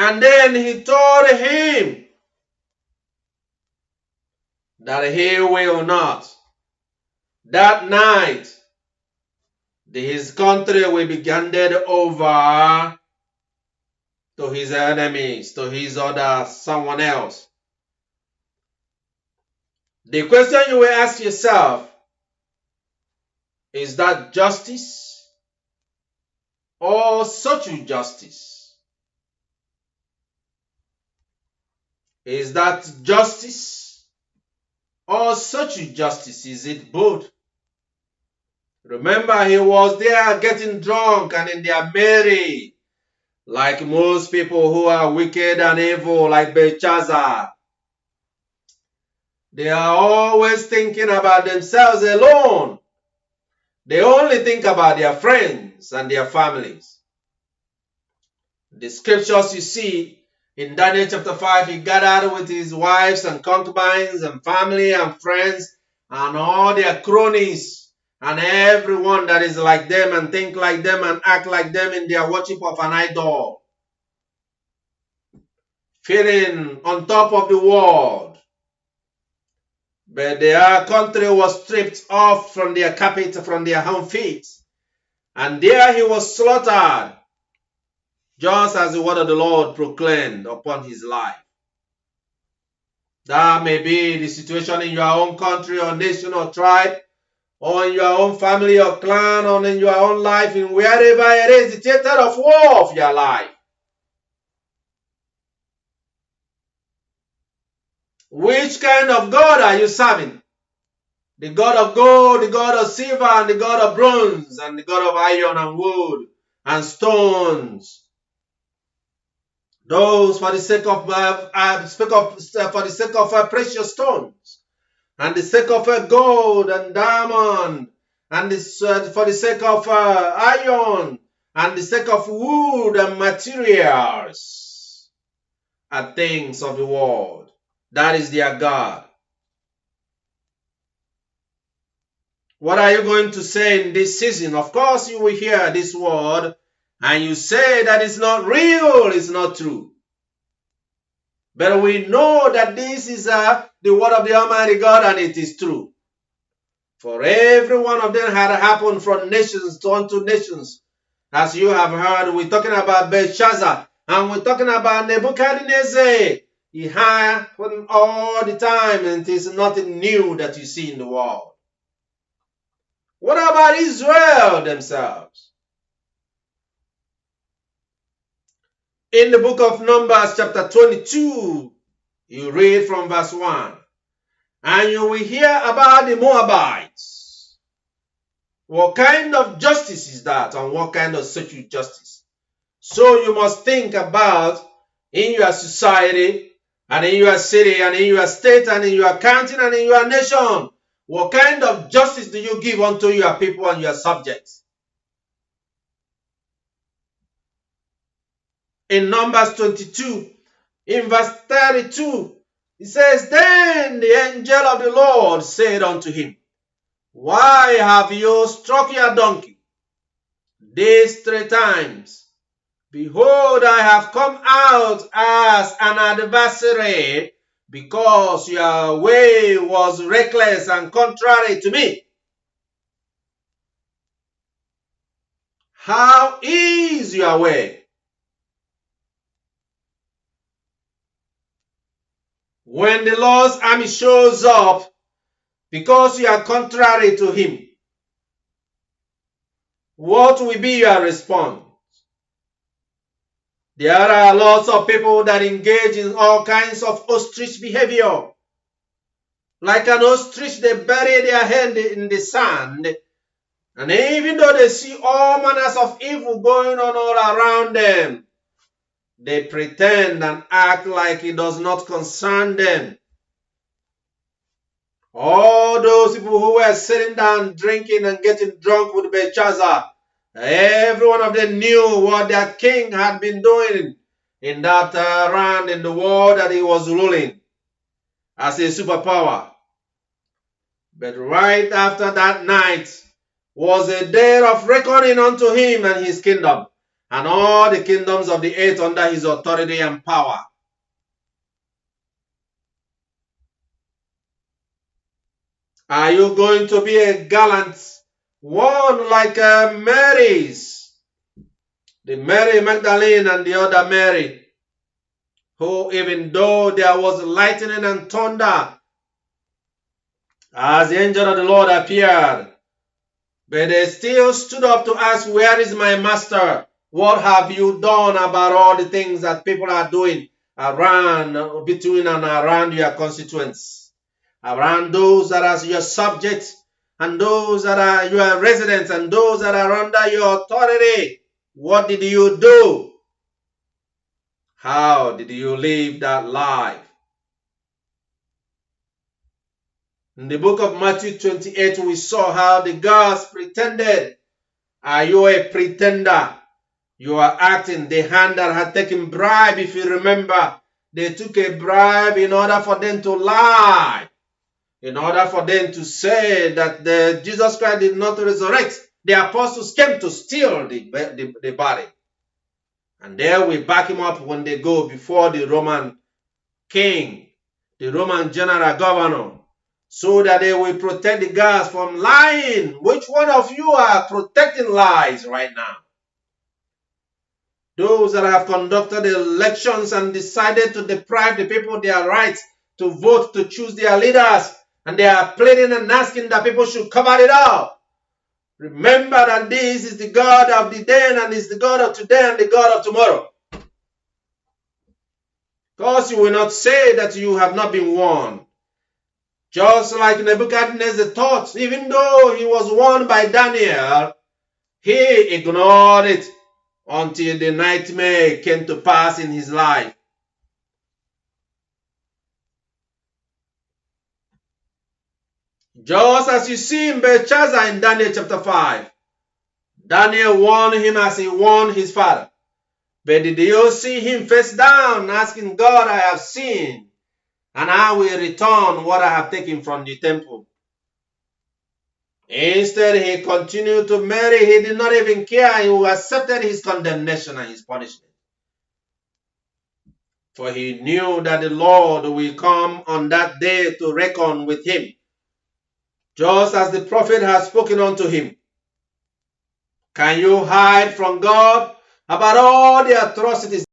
And then he told him that he will not. That night, his country will be handed over to his enemies, to his other someone else. The question you will ask yourself, is that justice or social justice? Is that justice or social justice? Is it both? Remember, he was there getting drunk and in their merry, like most people who are wicked and evil, like Belshazzar. They are always thinking about themselves alone. They only think about their friends and their families. The scriptures you see in Daniel chapter 5, he gathered with his wives and concubines and family and friends and all their cronies and everyone that is like them and think like them and act like them in their worship of an idol. Feeling on top of the world. But their country was stripped off from their capital, from their home feet. And there he was slaughtered, just as the word of the Lord proclaimed upon his life. That may be the situation in your own country or nation or tribe, or in your own family or clan, or in your own life, in wherever it is, the theater of war of your life. Which kind of God are you serving? The God of gold, the God of silver, and the God of bronze, and the God of iron and wood and stones. Those for the sake of precious stones, and the sake of gold and diamond, and for the sake of iron, and the sake of wood and materials, are things of the world. That is their God. What are you going to say in this season? Of course, you will hear this word and you say that it's not real, it's not true. But we know that this is the word of the Almighty God and it is true. For every one of them had happened from nations to unto nations. As you have heard, we're talking about Belshazzar and we're talking about Nebuchadnezzar. He happened all the time and it is nothing new that you see in the world. What about Israel themselves? In the book of Numbers chapter 22, you read from verse 1. And you will hear about the Moabites. What kind of justice is that? And what kind of social justice? So you must think about in your society and in your city and in your state and in your county and in your nation. What kind of justice do you give unto your people and your subjects? In Numbers 22, in verse 32, it says, Then the angel of the Lord said unto him, Why have you struck your donkey? These 3 times. Behold, I have come out as an adversary, because your way was reckless and contrary to me. How is your way? When the Lord's army shows up, because you are contrary to him, what will be your response? There are lots of people that engage in all kinds of ostrich behavior. Like an ostrich, they bury their head in the sand. And even though they see all manners of evil going on all around them, they pretend and act like it does not concern them. All those people who were sitting down drinking and getting drunk with Belshazzar, every one of them knew what their king had been doing in that land in the world that he was ruling as a superpower. But right after that night was a day of reckoning unto him and his kingdom. and all the kingdoms of the earth under his authority and power. Are you going to be a gallant one like Mary's? The Mary Magdalene and the other Mary, who even though there was lightning and thunder as the angel of the Lord appeared, but they still stood up to ask, where is my master? What have you done about all the things that people are doing around, between and around your constituents, around those that are your subjects, and those that are your residents, and those that are under your authority? What did you do? How did you live that life? In the book of Matthew 28, we saw how the guards pretended. Are you a pretender? You are acting. The hand that had taken bribe, if you remember, they took a bribe in order for them to lie, in order for them to say that Jesus Christ did not resurrect. The apostles came to steal the body. And there we back him up when they go before the Roman king, the Roman general governor, so that they will protect the guards from lying. Which one of you are protecting lies right now? Those that have conducted elections and decided to deprive the people their rights to vote, to choose their leaders, and they are pleading and asking that people should cover it up. Remember that this is the God of the day, and is the God of today and the God of tomorrow. Because you will not say that you have not been warned. Just like Nebuchadnezzar thought, even though he was warned by Daniel, he ignored it until the nightmare came to pass in his life. Just as you see in Belshazzar in Daniel chapter 5, Daniel warned him as he warned his father. But did you see him face down asking God, I have sinned, and I will return what I have taken from the temple? Instead, he continued to marry. He did not even care. He accepted his condemnation and his punishment. For he knew that the Lord will come on that day to reckon with him, just as the prophet has spoken unto him. Can you hide from God about all the atrocities